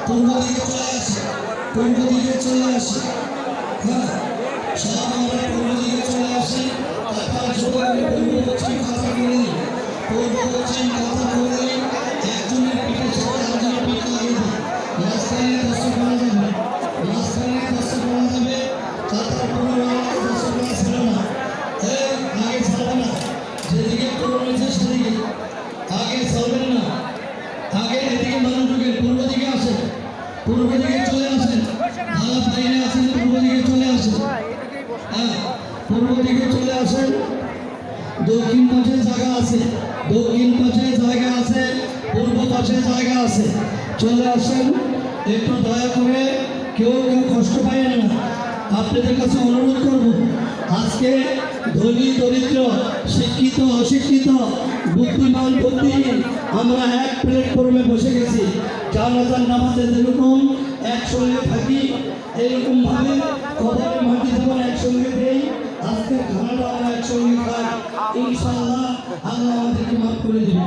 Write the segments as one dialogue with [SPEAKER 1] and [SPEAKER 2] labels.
[SPEAKER 1] পূর্ব দিকে চলে আসে, পূর্ব দিকে চলে আসে। হ্যাঁ, সব আমরা পূর্ব দিকে চলে আসি। তারপর সবাই পূর্ব পশ্চিম কথা বলে নিই, পূর্ব পশ্চিম কথা বলে নিই। একজনের পিঠের সাথে আরেকজনের পিঠ লাগিয়ে দিই, মাঝখানে দর্শক করা যাবে, মাঝখানে দর্শক করা যাবে। তারপর পুরো দর্শক করা ছিল না, আগে ছাড়বে না, যেদিকে পুরো রয়েছে সেদিকে আগে চলবেন না। আগে এদিকে মানুষ ঢুকেন, পূর্ব দিকে আসেন, পূর্ব দিকে চলে আসেন। যারা বাইরে আছেন পূর্ব দিকে চলে আসেন। হ্যাঁ, পূর্ব দিকে চলে আসেন। দক্ষিণ পাশে জায়গা আছে, দক্ষিণ পাশে জায়গা আছে, পূর্ব পাশে জায়গা আছে, চলে আসেন। একটু দয়া করে কেউ কষ্ট পাবেন না। আপনাদের কাছে অনুরোধ করব, আজকে ধনী দরিদ্র, শিক্ষিত অশিক্ষিত, বুদ্ধিমান বুদ্ধিহীন আমরা এক প্ল্যাটফর্মে বসে গেছি। জানাজার নামাজে যেরকম একসঙ্গে থাকি, এরকমভাবে কবরের মাটি যেমন একসঙ্গে দেই, আজকে খানাটা আমরা একসঙ্গে খাই। ইনশাআল্লাহ আল্লাহ আমাদেরকে মাফ করে দেবে।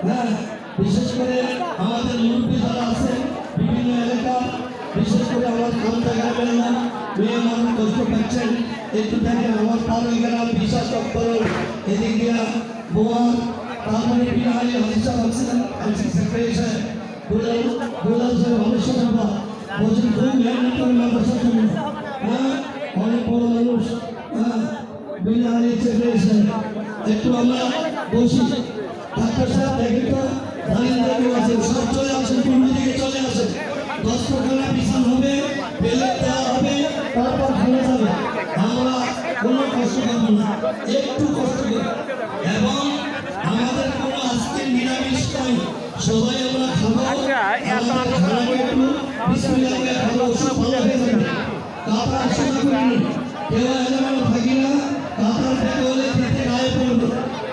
[SPEAKER 1] হ্যাঁ, বিশেষ করে আমাদের মুরব্বী যারা আছেন বিভিন্ন এলাকা, বিশেষ করে আমার খামটা গ্রামের না মেয়ে মানুষ কষ্ট পাচ্ছেন, একটু দেখেন আমার পাড়া গ্রাম বিশ্বাস করুন। এদিক দিয়ে বোয়া তারপরে বিহারি হাসিসা আছেন, সেক্রেটারি গোলাল সাহেব অবশ্য বাবা বলছেন খুব মেহনত করে মাদ্রাসার জন্য। হ্যাঁ, অনেক বড় মানুষ। হ্যাঁ, বিহারি সেক্রেটারি একটু আমরা বসি। ডাক্তার সাহেব দেখেন তো দাঁড়িয়ে আছেন, সব চলে আসেন, পূর্ব দিকে চলে আসেন। 10 টাকা বিছান হবে, বেলে দেওয়া হবে, তারপর খাওয়া যাবে। আমরা কোনো কষ্ট পাবো না, একটু কষ্ট করি। এবং আমাদের কোনো আজকে নিরামিষ নয়, সবাই আমরা খাবো। কেউ যেন থাকি না, কাতার থেকে হলে খেতে গায়ে পড়বে।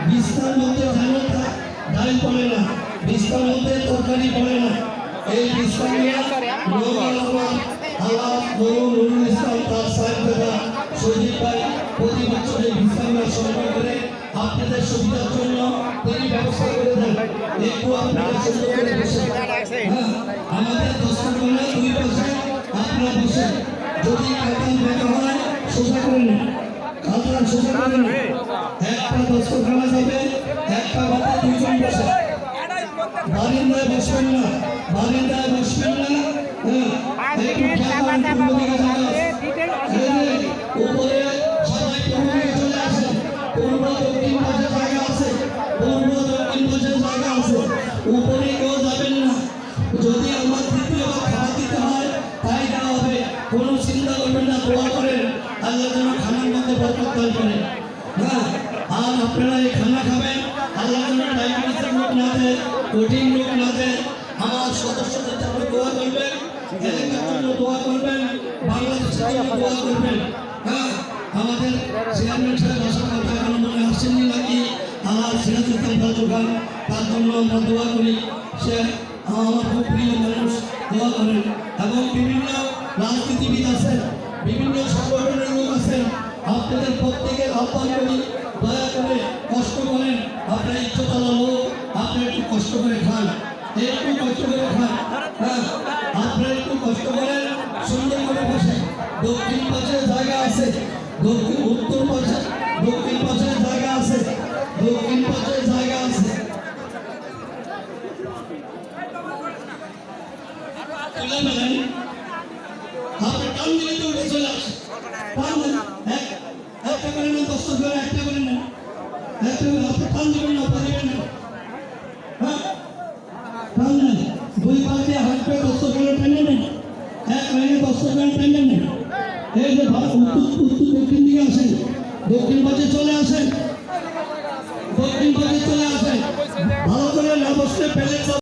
[SPEAKER 1] বিস্তার মধ্যে যেন ডাল পড়ে না, বিস্তার মধ্যে তরকারি পড়ে না। এই বিস্তার প্রতি বছর এই বিস্তার সংগ্রহ করে আপনাদের সুবিধার জন্য তিনি ব্যবস্থা করে দেন। একটু আপনাদের সুন্দর করে বসে। হ্যাঁ, আমাদের 10 টাকা 2 পয়সা আপনারা বসে। যদি কাতার বেঁকা হয় সোজা করে নিন, কাতার সোজা করে নিন। একটা 10 টাকা যাবে, একটা বাদে 2 জন বসে। বারিন্দায় বসবেন না, বারিন্দায় বসবেন না। উপরে সবাই পূর্ব দিকে চলে আসেন, পূর্ব দক্ষিণ পাশে জায়গা আছে, পূর্ব দক্ষিণ পাশে জায়গা আছে। উপরে কেউ যাবেন না। যদি আমার দ্বিতীয়বার খাওয়া দিতে হয় তাই দেওয়া হবে, কোনো চিন্তা করবেন না। দোয়া করেন আল্লাহ যেন খানার মধ্যে বরকত দান করেন। হ্যাঁ, আর আপনারা এই খানা খাবেন, আল্লাহ যেন ডায়াবেটিসের লোক না দেয়, কঠিন লোক না দেয়। আমার সদস্যদের জন্য দোয়া করবেন, এলাকার জন্য দোয়া করবেন, বাংলাদেশের জন্য দোয়া করবেন। হ্যাঁ, আমাদের চেয়ারম্যান সাহেব আসার কথা এখন মনে আসছেননি নাকি? আমার সিরাজুদ্দিন খান, তার জন্য আমরা দোয়া করি। সে আমার খুব প্রিয় মানুষ, দোয়া করেন। এবং বিভিন্ন রাজনীতিবিদ আছেন, বিভিন্ন সংগঠনের লোক আছেন, আপনাদের প্রত্যেকের আহ্বান করি, দয়া করে কষ্ট করেন। আপনার ইচ্ছাতলা লোক, আপনি একটু কষ্ট করে খান, একটু কষ্ট করে খান। হ্যাঁ, আপনারা একটু কষ্ট করেন, সুন্দর করে বসে। দক্ষিণ পাশে জায়গা আছে, উত্তর পাশে দক্ষিণ পাশে জায়গা আছে, দক্ষিণ পাশে জায়গা আছে। তুলে ফেলেন, আপনি টান দিলে তো উঠে চলে আসে। টান দেন, একটা করে নেন, 10 করে একটা করে নেন, একটা করে আপনি টান দেবেন না, পারিবেন না। হ্যাঁ, টান দেন, 2 পা দিয়ে হাঁটবে, 10 করে টেনে নেন, এক লাইনে 10 করে টেনে নেন। এই যে উত্তর দক্ষিণ দিকে আসেন, দক্ষিণ পাশে চলে আসেন, দক্ষিণ পাশে চলে আসেন। ভালো করে না বসলে পেলে